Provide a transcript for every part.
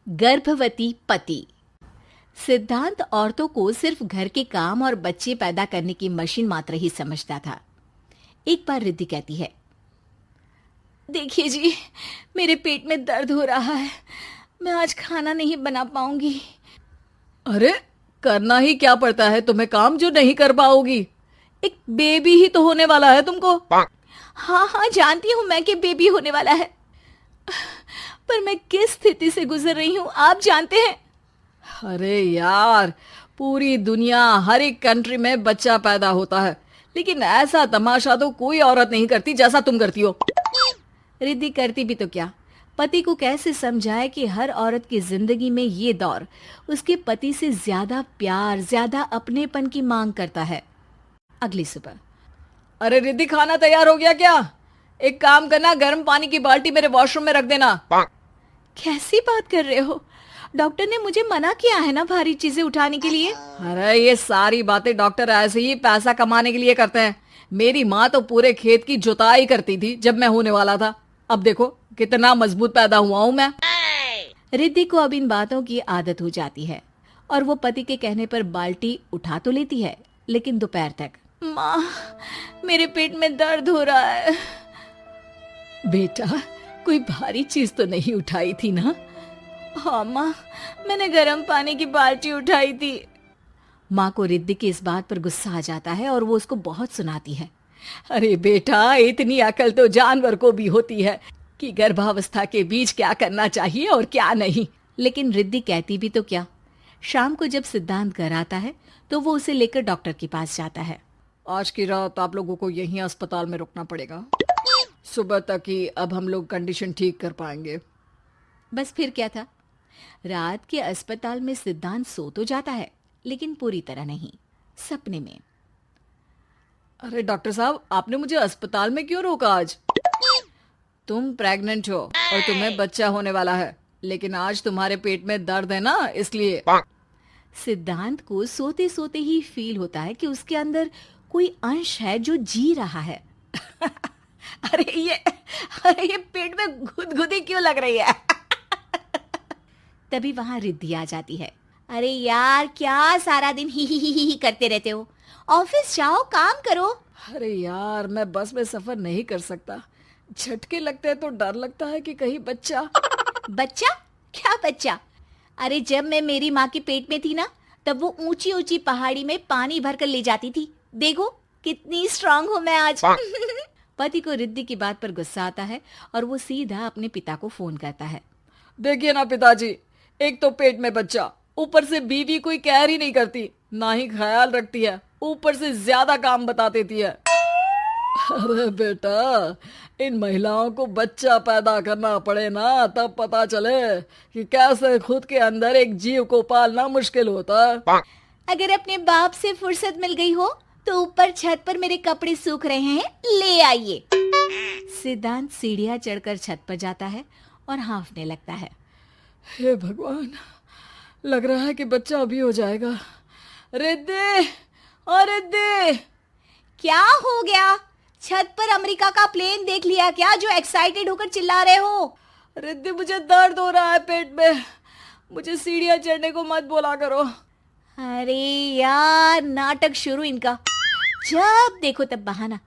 गर्भवती पति। सिद्धांत औरतों को सिर्फ घर के काम और बच्चे पैदा करने की मशीन मात्र ही समझता था। एक बार रिद्धि कहती है, देखिए जी, मेरे पेट में दर्द हो रहा है, मैं आज खाना नहीं बना पाऊंगी। अरे करना ही क्या पड़ता है तुम्हें काम जो नहीं कर पाओगी? एक बेबी ही तो होने वाला है तुमको। हाँ हाँ, जानती हूँ मैं कि बेबी होने वाला है, पर मैं किस स्थिति से गुजर रही हूँ आप जानते हैं। अरे यार, पूरी दुनिया हर एक कंट्री में बच्चा पैदा होता है, लेकिन ऐसा तमाशा तो कोई औरत नहीं करती जैसा तुम करती हो। रिद्धि करती भी तो क्या, पति को कैसे समझाए कि हर औरत की जिंदगी में ये दौर उसके पति से ज्यादा प्यार, ज्यादा अपनेपन की मांग करता है। अगली सुबह, अरे रिद्धि, खाना तैयार हो गया क्या? एक काम करना, गर्म पानी की बाल्टी मेरे वॉशरूम में रख देना। कैसी बात कर रहे हो? डॉक्टर ने मुझे मना किया है ना भारी चीजें उठाने के लिए। अरे ये सारी बातें डॉक्टर ऐसे ही पैसा कमाने के लिए करते हैं। मेरी माँ तो पूरे खेत की जुताई करती थी जब मैं होने वाला था। अब देखो कितना मजबूत पैदा हुआ हूँ मैं। रिद्धि को अब इन बातों की आदत हो जाती है और वो पति के कहने पर बाल्टी उठा तो लेती है, लेकिन दोपहर तक। माँ, मेरे पेट में दर्द हो रहा है। बेटा, कोई भारी चीज तो नहीं उठाई थी ना? हाँ माँ, मैंने गर्म पानी की बाल्टी उठाई थी। माँ को रिद्धि की इस बात पर गुस्सा आ जाता है और वो उसको बहुत सुनाती है। अरे बेटा, इतनी अकल तो जानवर को भी होती है कि गर्भावस्था के बीच क्या करना चाहिए और क्या नहीं। लेकिन रिद्धि कहती भी तो क्या। शाम को जब सिद्धांत घर आता है तो वो उसे लेकर डॉक्टर के पास जाता है। आज की रात आप लोगों को यहीं अस्पताल में रुकना पड़ेगा। सुबह तक ही अब हम लोग कंडीशन ठीक कर पाएंगे। बस फिर क्या था, रात के अस्पताल में सिद्धांत सो तो जाता है, लेकिन पूरी तरह नहीं, सपने में। अरे डॉक्टर साहब, आपने मुझे अस्पताल में क्यों रोका आज? तुम प्रेग्नेंट हो और तुम्हें बच्चा होने वाला है, लेकिन आज तुम्हारे पेट में दर्द है ना, इसलिए। सिद्धांत को सोते सोते ही फील होता है कि उसके अंदर कोई अंश है जो जी रहा है। अरे ये पेट में गुदगुदी क्यों लग रही है? तभी वहां रिद्धि आ जाती है। अरे यार, क्या सारा दिन ही करते रहते हो? ऑफिस जाओ, काम करो। अरे यार, मैं बस में सफर नहीं कर सकता। झटके लगते हैं तो डर लगता है कि कहीं बच्चा। बच्चा? क्या बच्चा? अरे जब मैं मेरी माँ के पेट में थी ना, तब वो ऊंची ऊंची पहाड़ी में पानी भरकर ले जाती थी। देखो कितनी स्ट्रांग हूँ मैं आज। पति को रिद्धि की बात पर गुस्सा आता है और वो सीधा अपने पिता को फोन करता है। देखिए ना पिताजी, एक तो पेट में बच्चा, ऊपर से बीवी कोई केयर ही नहीं करती, ना ही ख्याल रखती है, ऊपर से ज्यादा काम बता देती है। अरे बेटा, इन महिलाओं को बच्चा पैदा करना पड़े ना, तब पता चले कि कैसे खुद के अंदर एक जीव को पालना मुश्किल होता है। अगर अपने बाप से फुर्सत मिल गई हो तो ऊपर छत पर मेरे कपड़े सूख रहे हैं, ले आइए। सिद्धांत सीढ़ियां चढ़कर छत पर जाता है और हांफने लगता है। हे भगवान, लग रहा है कि बच्चा अभी हो जाएगा। रिद्धि, ओ रिद्धि! क्या हो गया? छत पर अमेरिका का प्लेन देख लिया क्या जो एक्साइटेड होकर चिल्ला रहे हो? रिद्धि, मुझे दर्द हो रहा है पेट में, मुझे सीढ़ियां चढ़ने को मत बोला करो। अरे यार, नाटक शुरू इनका। जब देखो तब बहाना।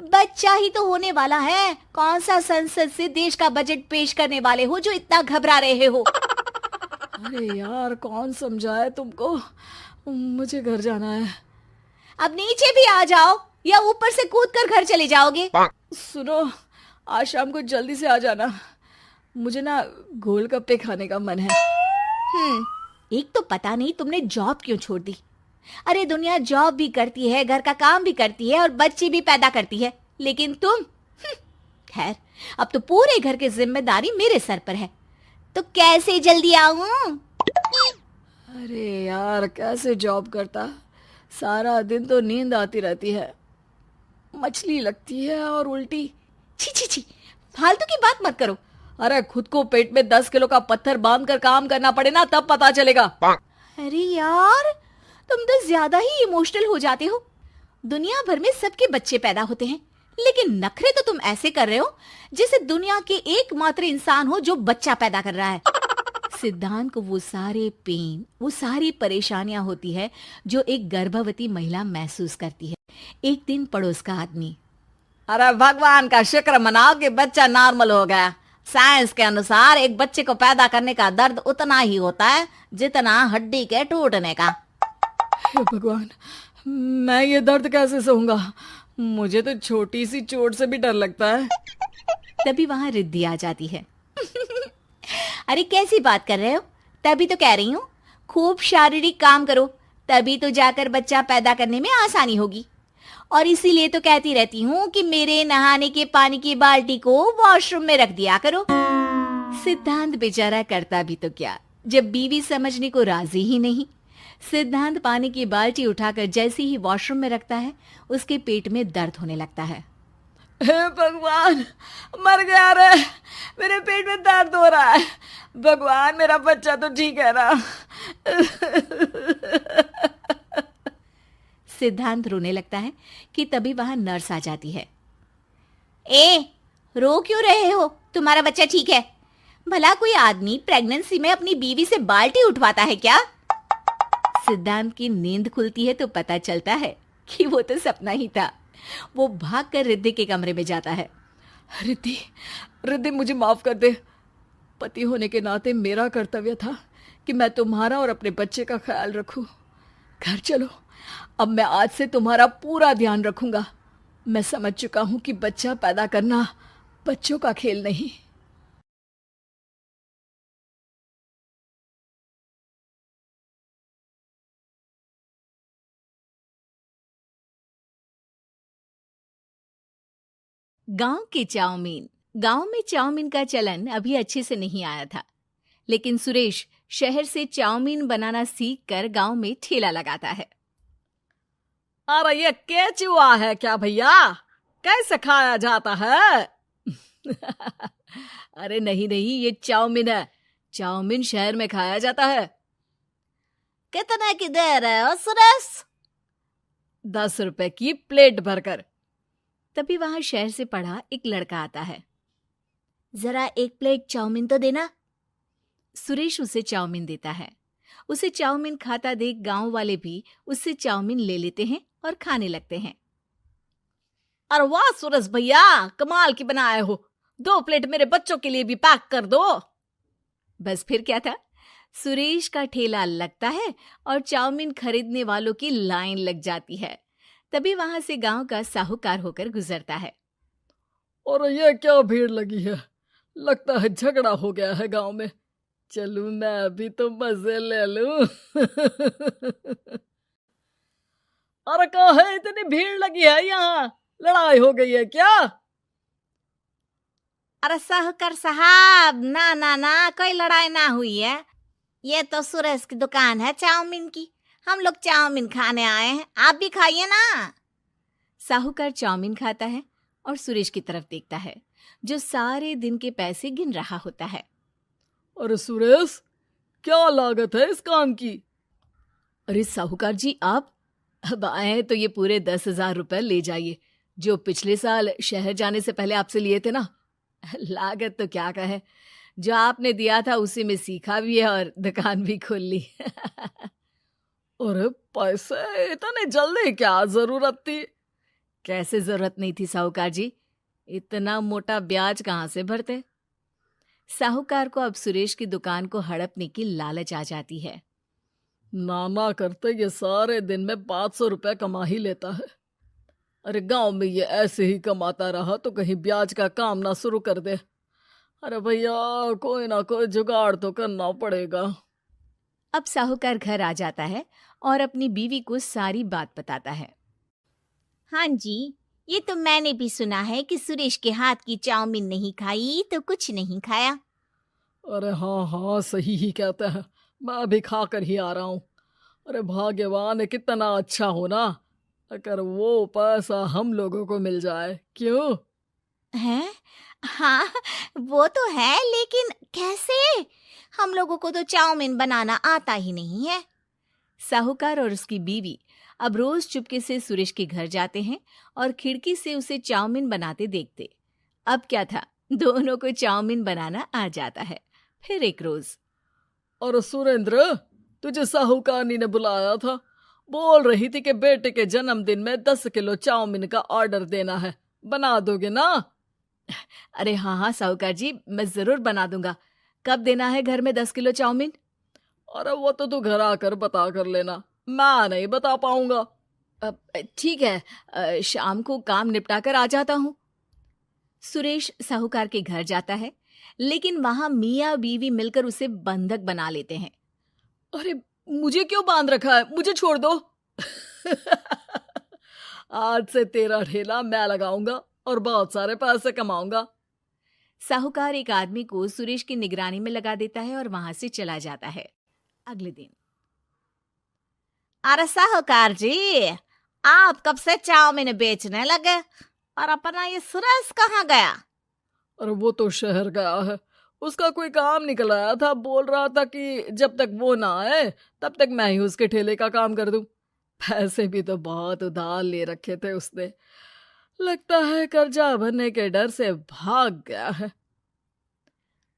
बच्चा ही तो होने वाला है, कौन सा संसद से देश का बजट पेश करने वाले हो जो इतना घबरा रहे हो? अरे यार, कौन समझाए तुमको, मुझे घर जाना है। अब नीचे भी आ जाओ या ऊपर से कूदकर घर चले जाओगे? सुनो, आज शाम को जल्दी से आ जाना, मुझे ना गोलगप्पे खाने का मन है। एक तो पता नहीं तुमने जॉब क्यों छोड़ दी। अरे दुनिया जॉब भी करती है, घर का काम भी करती है और बच्चे भी पैदा करती है, लेकिन तुम खैर, अब तो पूरे घर की जिम्मेदारी मेरे सर पर है, तो कैसे जल्दी आऊं? अरे यार, कैसे जॉब करता, सारा दिन तो नींद आती रहती है, मछली लगती है और उल्टी। छी छी छी, फालतू की बात मत करो। अरे खुद को पेट में 10 किलो का पत्थर बांध कर काम करना पड़े ना, तब पता चलेगा। अरे यार, तुम तो ज्यादा ही इमोशनल हो जाते हो। दुनिया भर में सबके बच्चे पैदा होते हैं, लेकिन नखरे तो तुम ऐसे कर रहे हो जैसे दुनिया के एकमात्र इंसान हो जो बच्चा पैदा कर रहा है। सिद्धांत को वो सारे पेन, वो सारी परेशानियां होती है जो एक गर्भवती महिला महसूस करती है। एक दिन पड़ोस का आदमी, अरे भगवान का शुक्र मनाओ कि बच्चा नॉर्मल हो गया। साइंस के अनुसार एक बच्चे को पैदा करने का दर्द उतना ही होता है जितना हड्डी के टूटने का। हे भगवान, मैं ये दर्द कैसे सहूंगा? मुझे तो छोटी सी चोट से भी डर लगता है। तभी वहां रिद्धि आ जाती है। अरे कैसी बात कर रहे हो? तभी तो कह रही हूँ, खूब शारीरिक काम करो, तभी तो जाकर बच्चा पैदा करने में आसानी होगी। और इसीलिए तो कहती रहती हूँ कि मेरे नहाने के पानी की बाल्टी को वॉशरूम में रख दिया करो। सिद्धांत बेचारा करता भी तो क्या, जब बीवी समझने को राजी ही नहीं। सिद्धांत पानी की बाल्टी उठाकर जैसे ही वॉशरूम में रखता है, उसके पेट में दर्द होने लगता है। हे भगवान, मर गया रे, मेरे पेट में दर्द हो रहा है। भगवान, मेरा बच्चा तो ठीक है ना? सिद्धांत रोने लगता है कि तभी वहां नर्स आ जाती है। ए, रो क्यों रहे हो? तुम्हारा बच्चा ठीक है। भला कोई आदमी प्रेगनेंसी में अपनी बीवी से बाल्टी उठवाता है क्या? सिद्धांत की नींद खुलती है तो पता चलता है कि वो तो सपना ही था। वो भागकर रिद्धि के कमरे में जाता है। रिद्धि, रिद्धि, मुझे माफ कर दे। पति होने के नाते मेरा कर्तव्य था कि मैं तुम्हारा और अपने बच्चे का ख्याल रखूं। घर चलो, अब मैं आज से तुम्हारा पूरा ध्यान रखूंगा। मैं समझ चुका हूं कि बच्चा पैदा करना बच्चों का खेल नहीं। गांव के चाउमीन। गांव में चाउमीन का चलन अभी अच्छे से नहीं आया था, लेकिन सुरेश शहर से चाउमीन बनाना सीखकर गांव में ठेला लगाता है। अरे ये केचुआ है क्या भैया? कैसे खाया जाता है? अरे नहीं नहीं, ये चाउमीन है। चाउमीन शहर में खाया जाता है। कितने की दे रहे हो सुरेश? 10 रुपए की प्लेट भरकर। तभी वहां शहर से पढ़ा एक लड़का आता है। जरा एक प्लेट चाउमीन तो देना। सुरेश उसे चाउमीन देता है। उसे चाउमीन खाता देख गांव वाले भी उससे चाउमीन ले लेते हैं और खाने लगते हैं। अरे वाह सुरेश भैया, कमाल की बनाए हो। 2 प्लेट मेरे बच्चों के लिए भी पैक कर दो। बस फिर क्या था, सुरेश का ठेला लगता है और चाउमीन खरीदने वालों की लाइन लग जाती है। तभी वहां से गांव का साहूकार होकर गुजरता है। और ये क्या भीड़ लगी है? लगता है झगड़ा हो गया है गांव में। चलूं मैं अभी तो मजे ले लूं। अरे कहाँ है, इतनी भीड़ लगी है यहाँ? लड़ाई हो गई है क्या? अरे साहूकार साहब, ना ना ना, कोई लड़ाई ना हुई है। ये तो सुरेश की दुकान है चाउमीन की। हम लोग चाउमीन खाने आए हैं, आप भी खाइए ना। साहूकार चाउमीन खाता है और सुरेश की तरफ देखता है, जो सारे दिन के पैसे गिन रहा होता है। अरे सुरेश, क्या लागत है इस काम की? अरे साहूकार जी, आप अब आए हैं तो ये पूरे 10,000 रुपए ले जाइए, जो पिछले साल शहर जाने से पहले आपसे लिए थे ना। लागत तो क्या कहे, जो आपने दिया था उसी में सीखा भी है और दुकान भी खोल ली। अरे पैसे इतने जल्दी, क्या जरूरत थी? कैसे जरूरत नहीं थी साहूकार जी, इतना मोटा ब्याज कहाँ से भरते। साहूकार को अब सुरेश की दुकान को हड़पने की लालच आ जाती है। नाना करते ये सारे दिन में 500 रुपए कमा ही लेता है। अरे गांव में ये ऐसे ही कमाता रहा तो कहीं ब्याज का काम ना शुरू कर दे। अरे भैया, कोई ना कोई जुगाड़ तो करना पड़ेगा। अब साहूकार घर आ जाता है और अपनी बीवी को सारी बात बताता है। हाँ जी, ये तो मैंने भी सुना है कि सुरेश के हाथ की चाउमीन नहीं खाई तो कुछ नहीं खाया। अरे हाँ हाँ, सही ही कहते हैं। मैं अभी खा कर ही आ रहा हूँ। अरे भाग्यवान है, कितना अच्छा हो ना अगर वो पैसा हम लोगों को मिल जाए। क्यों? हैं? हाँ, वो तो है, लेकिन कैसे? हम लोगों को तो चाउमीन बनाना आता ही नहीं है। साहूकार और उसकी बीवी अब रोज चुपके से सुरेश के घर जाते हैं और खिड़की से उसे चाउमीन बनाते देखते। अब क्या था, दोनों को चाउमीन बनाना आ जाता है। फिर एक रोज, और सुरेंद्र, तुझे साहूकारनी ने बुलाया था। बोल रही थी कि बेटे के जन्मदिन में 10 किलो चाउमीन का ऑर्डर देना है, बना दोगे ना? अरे हाँ हाँ साहूकार जी, मैं जरूर बना दूंगा। कब देना है घर में 10 किलो चाउमीन? अरे वो तो तू घर आकर बता कर लेना, मैं नहीं बता पाऊंगा। ठीक है, शाम को काम निपटा कर आ जाता हूँ। सुरेश साहूकार के घर जाता है, लेकिन वहां मियाँ बीवी मिलकर उसे बंधक बना लेते हैं। अरे मुझे क्यों बांध रखा है, मुझे छोड़ दो। आज से तेरा ठेला मैं लगाऊंगा और बहुत सारे पैसे कमाऊंगा। साहूकार एक आदमी को सुरेश की निगरानी में लगा देता है और वहां से चला जाता है। अगले दिन, अरे साहूकार जी, आप कब से चाउमीन बेचने लगे और अपना ये सुरेश कहाँ गया? और वो तो शहर गया है, उसका कोई काम निकल आया था। बोल रहा था कि जब तक वो ना आए तब तक मैं ही उसके ठेले का काम कर दूं। पैसे भी तो बहुत उधार ले रखे थे उसने, लगता है कर्जा भरने के डर से भाग गया है।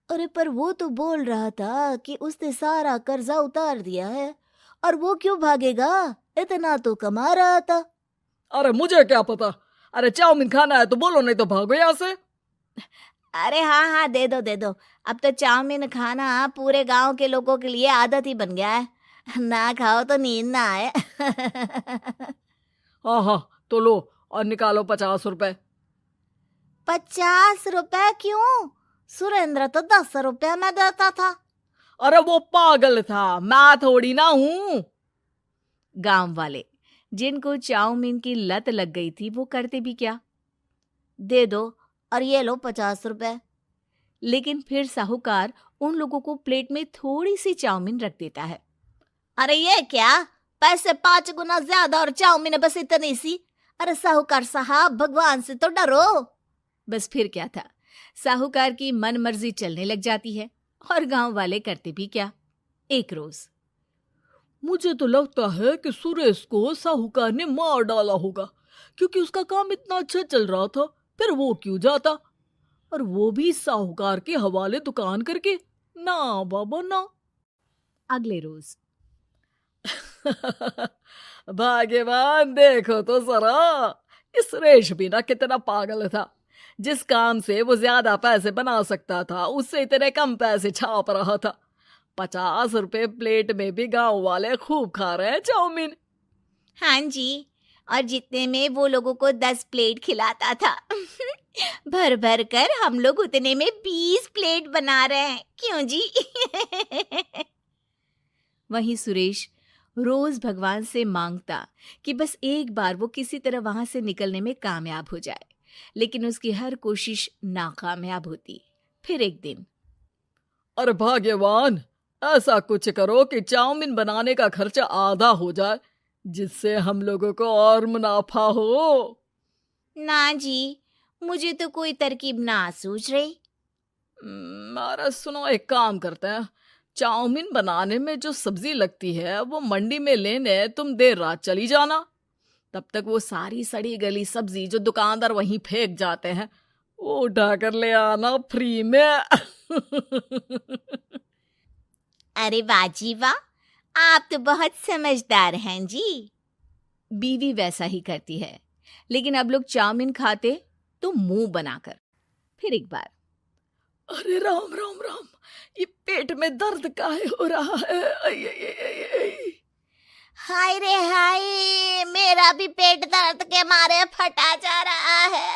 अरे पर वो तो बोल रहा था कि उसने सारा कर्जा उतार दिया है, और वो क्यों भागेगा? इतना तो कमा रहा था। अरे मुझे क्या पता। अरे चाउमीन खाना है तो बोलो, नहीं तो भागो यहाँ से। अरे हाँ हाँ, दे दो दे दो। अब तो चाउमीन खाना पूरे गांव के लोगों के लिए आदत ही बन गया है, ना खाओ तो नींद ना आए। हाँ हाँ, तो लो और निकालो 50 रुपए। 50 रुपए क्यों? सुरेंद्र तो 10 रुपए में देता था। अरे वो पागल था, मैं थोड़ी ना हूं। गांव वाले जिनको चाउमीन की लत लग गई थी, वो करते भी क्या? दे दो और ये लो 50 रुपए। लेकिन फिर साहूकार उन लोगों को प्लेट में थोड़ी सी चाउमीन रख देता है। अरे ये क्या, पैसे 5 गुना ज्यादा और चाउमीन बस इतनी सी? अरे साहूकार साहब, भगवान से तो डरो। बस फिर क्या था, साहूकार की मन मर्जी चलने लग जाती है और गांव वाले करते भी क्या। एक रोज, मुझे तो लगता है कि सुरेश को साहूकार ने मार डाला होगा, क्योंकि उसका काम इतना अच्छा चल रहा था, फिर वो क्यों जाता? और वो भी साहूकार के हवाले दुकान करके? ना बाबा ना। अगले रोज, भाग्यवान, देखो तो जरा, इस सुरेश भी ना कितना पागल था। जिस काम से वो ज्यादा पैसे बना सकता था, उससे इतने कम पैसे छाप रहा था। 50 रुपए प्लेट में भी गांव वाले खूब खा रहे हैं चाउमीन। हाँ जी, और जितने में वो लोगों को 10 प्लेट खिलाता था, भर भर कर हम लोग उतने में 20 प्लेट बना रहे हैं। क्यों जी? वहीं सुरेश रोज भगवान से मांगता कि बस एक बार वो किसी तरह वहां से निकलने में कामयाब हो जाए, लेकिन उसकी हर कोशिश नाकामयाब होती। फिर एक दिन, अरे भाग्यवान, ऐसा कुछ करो कि चाउमीन बनाने का खर्चा आधा हो जाए, जिससे हम लोगों को और मुनाफा हो। ना जी, मुझे तो कोई तरकीब ना सूझ रही। अरे सुनो, एक काम करते हैं, चाउमीन बनाने में जो सब्जी लगती है वो मंडी में लेने तुम देर रात चली जाना। तब तक वो सारी सड़ी गली सब्जी जो दुकानदार वहीं फेंक जाते हैं, वो उठा कर ले आना फ्री में। अरे वाह जी वाह, आप तो बहुत समझदार हैं जी। बीवी वैसा ही करती है, लेकिन अब लोग चाउमीन खाते तो मुंह बनाकर। फिर एक बार, अरे राम राम राम, ये पेट में दर्द काहे हो रहा है? आई, आई, आई, आई, आई। हाय रे हाय, मेरा भी पेट दर्द के मारे फटा जा रहा है।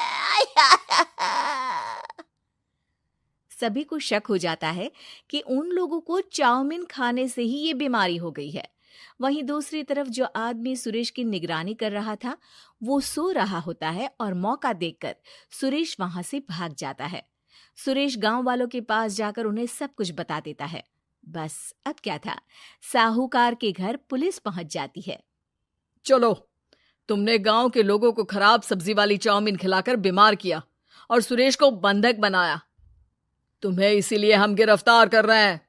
सभी को शक हो जाता है कि उन लोगों को चाउमीन खाने से ही ये बीमारी हो गई है। वहीं दूसरी तरफ जो आदमी सुरेश की निगरानी कर रहा था, वो सो रहा होता है और मौका देखकर सुरेश वहां से भाग जाता है। सुरेश गांव वालों के पास जाकर उन्हें सब कुछ बता देता है। बस अब क्या था, साहूकार के घर पुलिस पहुंच जाती है। चलो, तुमने गांव के लोगों को खराब सब्जी वाली चाउमीन खिलाकर बीमार किया और सुरेश को बंधक बनाया। तुम्हें इसीलिए हम गिरफ्तार कर रहे हैं।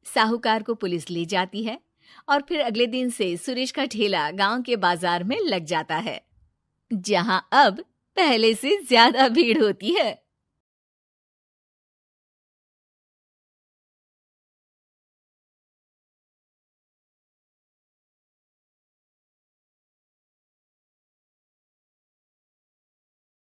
साहूकार को पुलिस ले जाती है और फिर अगले दिन से सुरेश का ठेला गांव के बाजार में लग जाता है, जहां अब पहले से ज्यादा भीड़ होती है।